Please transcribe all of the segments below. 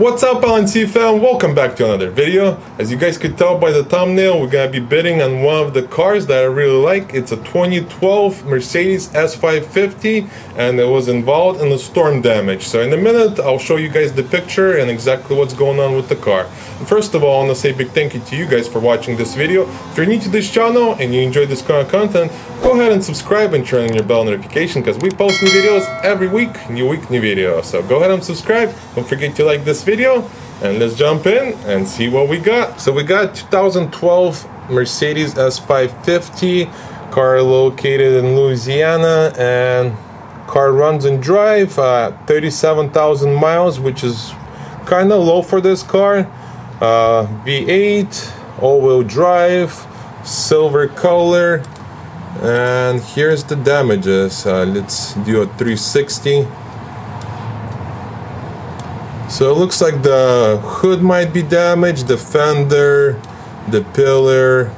What's up, LNC fam? Welcome back to another video. As you guys could tell by the thumbnail, we're gonna be bidding on one of the cars that I really like. It's a 2012 Mercedes S550 and it was involved in the storm damage. So in a minute I'll show you guys the picture and exactly what's going on with the car. And first of all, I want to say a big thank you to you guys for watching this video. If you're new to this channel and you enjoy this kind of content, go ahead and subscribe and turn on your bell notification because we post new videos every week, new video. So go ahead and subscribe. Don't forget to like this video and let's jump in and see what we got. So we got 2012 Mercedes S550, car located in Louisiana, and car runs and drive 37,000 miles, which is kind of low for this car. V8, all-wheel drive, silver color. And here's the damages. Let's do a 360. So it looks like the hood might be damaged, the fender, the pillar,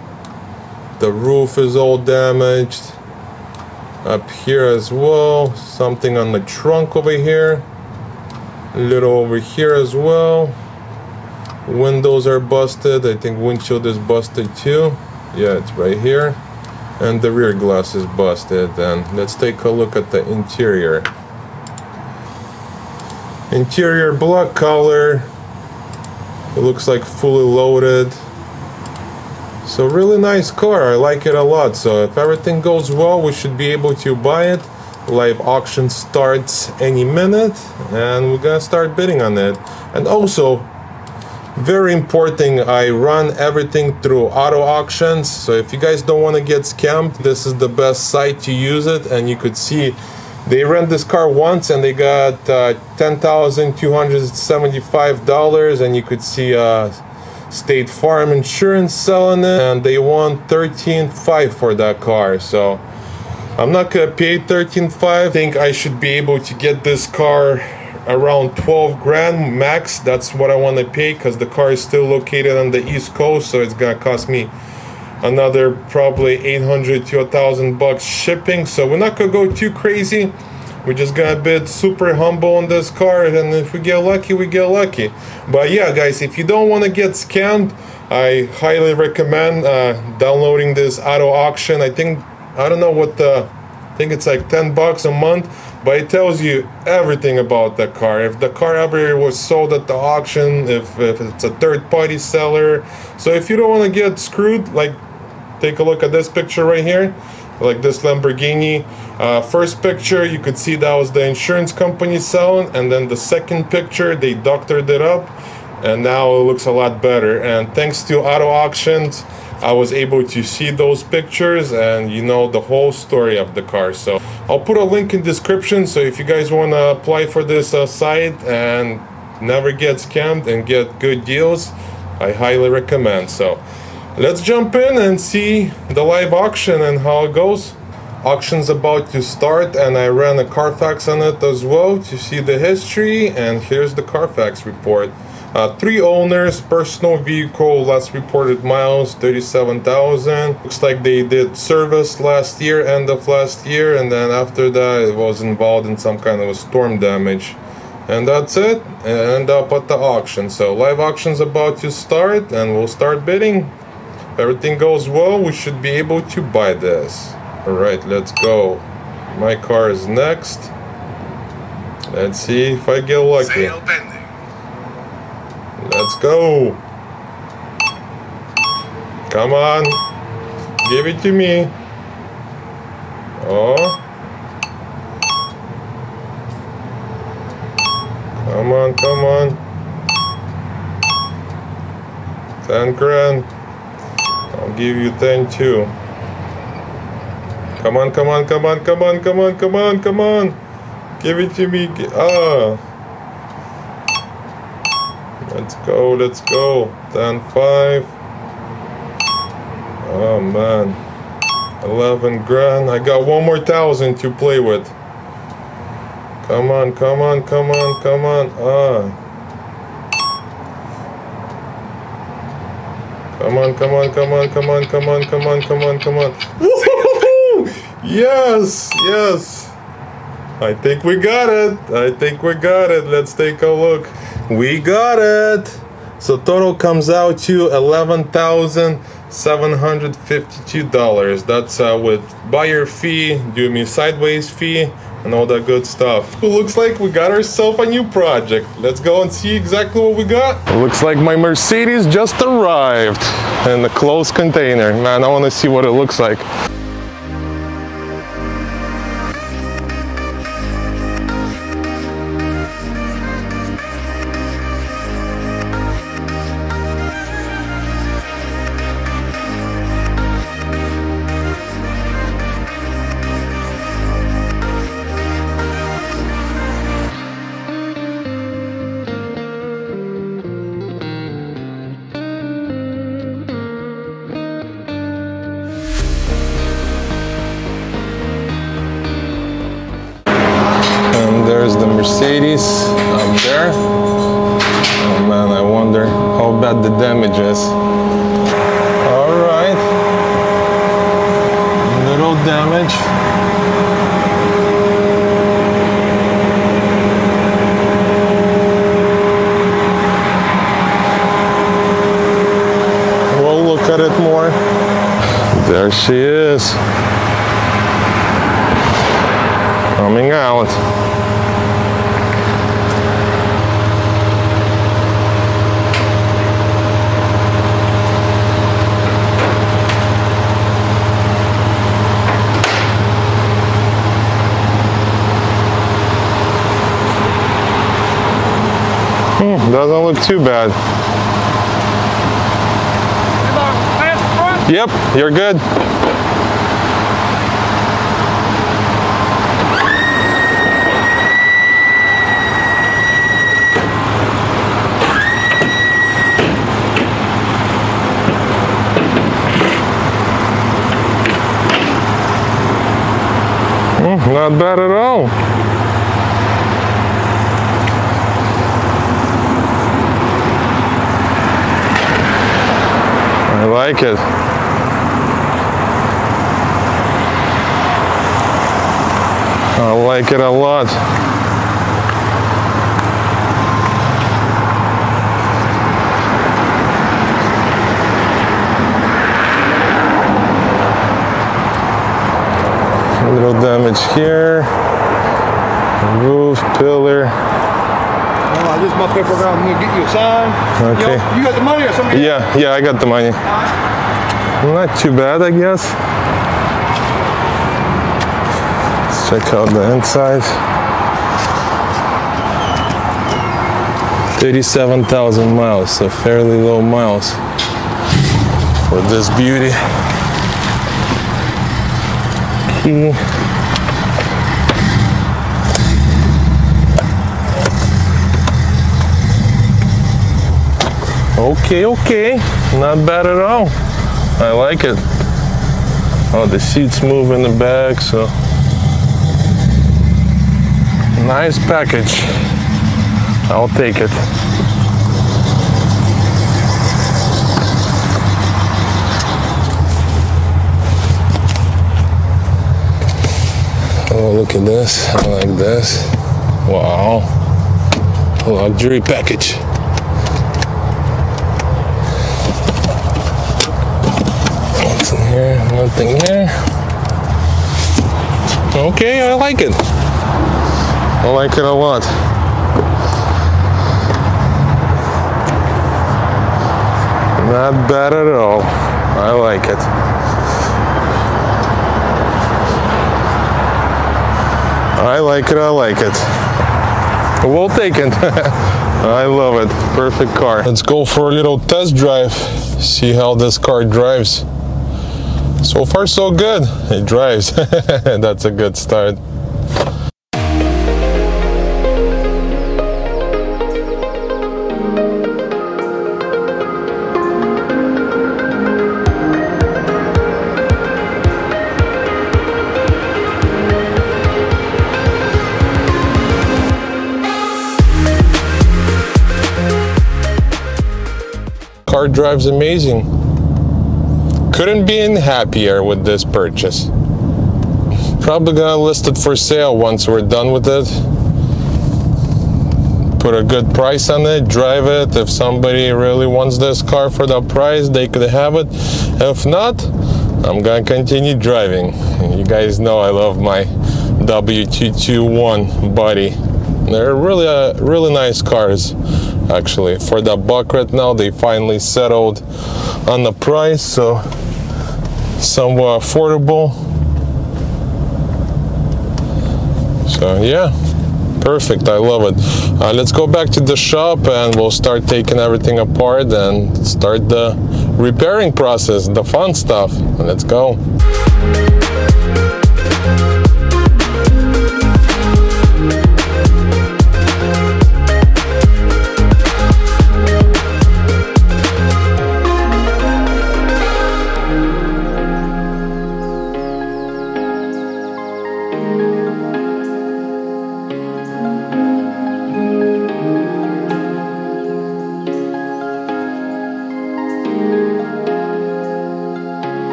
the roof is all damaged. Up here as well, something on the trunk over here, a little over here as well. Windows are busted. I think windshield is busted too. Yeah, it's right here. And the rear glass is busted. And let's take a look at the interior. Interior black color. It looks like fully loaded. So really nice car. I like it a lot. So if everything goes well, we should be able to buy it. Live auction starts any minute and we're gonna start bidding on it. And also, very important, I run everything through auto auctions. So if you guys don't want to get scammed, this is the best site to use it. And you could see they rent this car once and they got $10,275, and you could see State Farm Insurance selling it, and they want $13,500 for that car. So I'm not gonna pay $13,500. I think I should be able to get this car around 12 grand max. That's what I want to pay because the car is still located on the East Coast, so it's gonna cost me another probably 800 to $1,000 shipping. So we're not gonna go too crazy. We're just gonna bid super humble on this car, and if we get lucky, we get lucky. But yeah, guys, if you don't want to get scammed, I highly recommend downloading this auto auction. I don't know what I think it's like $10 a month, but it tells you everything about the car. If the car ever was sold at the auction, if it's a third-party seller. So if you don't want to get screwed, like take a look at this picture right here, like this Lamborghini. First picture, you could see that was the insurance company selling, and then the second picture, they doctored it up, and now it looks a lot better. And thanks to auto auctions, I was able to see those pictures and you know the whole story of the car. So I'll put a link in description, so if you guys want to apply for this site and never get scammed and get good deals, I highly recommend. So let's jump in and see the live auction and how it goes. Auction's about to start, and I ran a Carfax on it as well to see the history, and here's the Carfax report. 3 owners, personal vehicle, last reported miles 37,000. Looks like they did service last year, end of last year, and then after that it was involved in some kind of a storm damage. And that's it, and end up at the auction. So live auction's about to start and we'll start bidding. If everything goes well, we should be able to buy this. Alright, let's go. My car is next. Let's see if I get lucky. Let's go. Come on. Give it to me. Oh. Come on, come on. 10 grand. I'll give you 10 too. Come on, come on, come on, come on, come on, come on, come on. Give it to me. Let's go, let's go. 10-5. Oh man. 11 grand. I got one more 1,000 to play with. Come on, come on, come on, come on. Come on, come on, come on, come on, come on, come on, come on, come on. Woohoo! Yes, yes. I think we got it. I think we got it. Let's take a look. We got it. So total comes out to $11,752. That's with buyer fee, do me sideways fee, and all that good stuff. It looks like we got ourselves a new project. Let's go and see exactly what we got. It looks like my Mercedes just arrived in the closed container. Man, I want to see what it looks like. There's the Mercedes up there. Oh man, I wonder how bad the damage is. All right, little damage. We'll look at it more. There she is, coming out. Doesn't look too bad. Yep, you're good. Not bad at all. I like it. I like it a lot. A little damage here. Roof, pillar. I just my paper around. I'm gonna get you a sign. Okay. You got the money or something? Yeah, I got the money. Not too bad, I guess. Let's check out the inside. 37,000 miles, so fairly low miles for this beauty. Key. Okay, not bad at all. I like it. Oh, the seats move in the back, so nice package. I'll take it. Oh, look at this. I like this. Wow. Luxury package. Here, nothing here. Okay, I like it. I like it a lot. Not bad at all. I like it. I like it, I like it. We'll take it. I love it. Perfect car. Let's go for a little test drive. See how this car drives. So far, so good. It drives. That's a good start. Car drives amazing. Couldn't be happier with this purchase. Probably gonna list it for sale once we're done with it. put a good price on it, drive it. If somebody really wants this car for that price, they could have it. If not, I'm gonna continue driving. You guys know I love my W221 body. They're really nice cars, actually. For that buck right now, they finally settled on the price, so somewhat affordable. So yeah, perfect. I love it. Let's go back to the shop and we'll start taking everything apart and start the repairing process, the fun stuff. Let's go.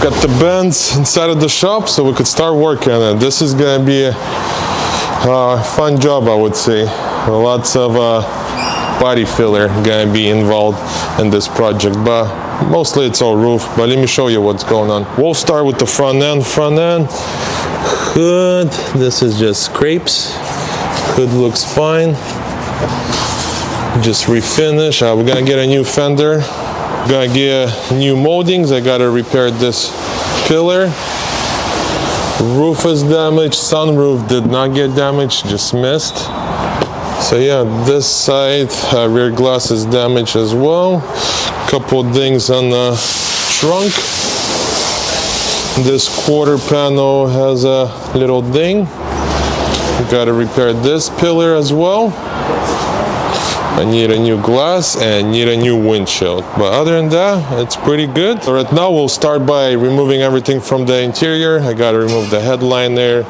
Got the bends inside of the shop so we could start working on it. This is gonna be a fun job, I would say. Lots of body filler gonna be involved in this project, but mostly it's all roof. But let me show you what's going on. We'll start with the front end. Hood, this is just scrapes. Hood looks fine. Just refinish. We're gonna get a new fender. Gonna get new moldings. I gotta repair this pillar. Roof is damaged. Sunroof did not get damaged, just missed. So yeah, this side rear glass is damaged as well. Couple things on the trunk. This quarter panel has a little ding. Gotta repair this pillar as well. I need a new glass and need a new windshield, but other than that, it's pretty good. So right now we'll start by removing everything from the interior. I gotta remove the headliner,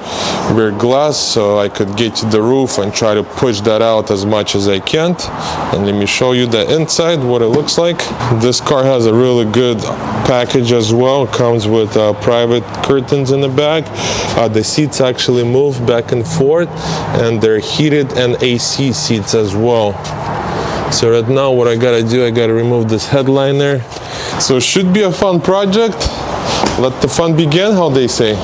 rear glass, so I could get to the roof and try to push that out as much as I can. And let me show you the inside, what it looks like. This car has a really good package as well. It comes with private curtains in the back. The seats actually move back and forth, and they're heated and AC seats as well. So right now what I gotta do, I gotta remove this headliner. So it should be a fun project. Let the fun begin, how they say.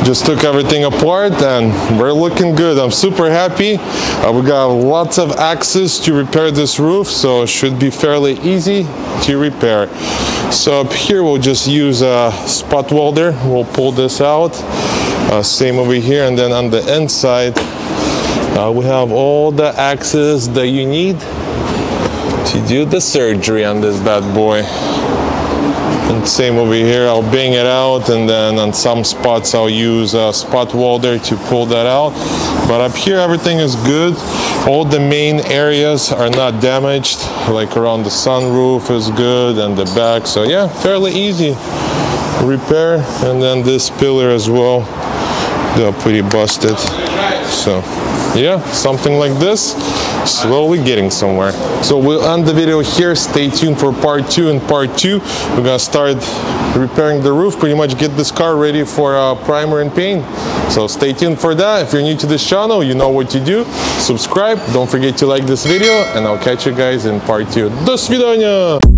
Just took everything apart and we're looking good. I'm super happy. We got lots of access to repair this roof, so it should be fairly easy to repair. So up here we'll just use a spot welder. We'll pull this out. Same over here, and then on the inside we have all the access that you need to do the surgery on this bad boy. And same over here, I'll bang it out, and then on some spots I'll use a spot welder to pull that out. But up here everything is good. All the main areas are not damaged, like around the sunroof is good and the back. So yeah, fairly easy repair. And then this pillar as well, they're pretty busted. So yeah, something like this, slowly getting somewhere. So we'll end the video here. Stay tuned for part 2. In part 2 we're gonna start repairing the roof, pretty much get this car ready for primer and paint. So stay tuned for that. If you're new to this channel, you know what to do. Subscribe, don't forget to like this video, and I'll catch you guys in part 2. До свидания!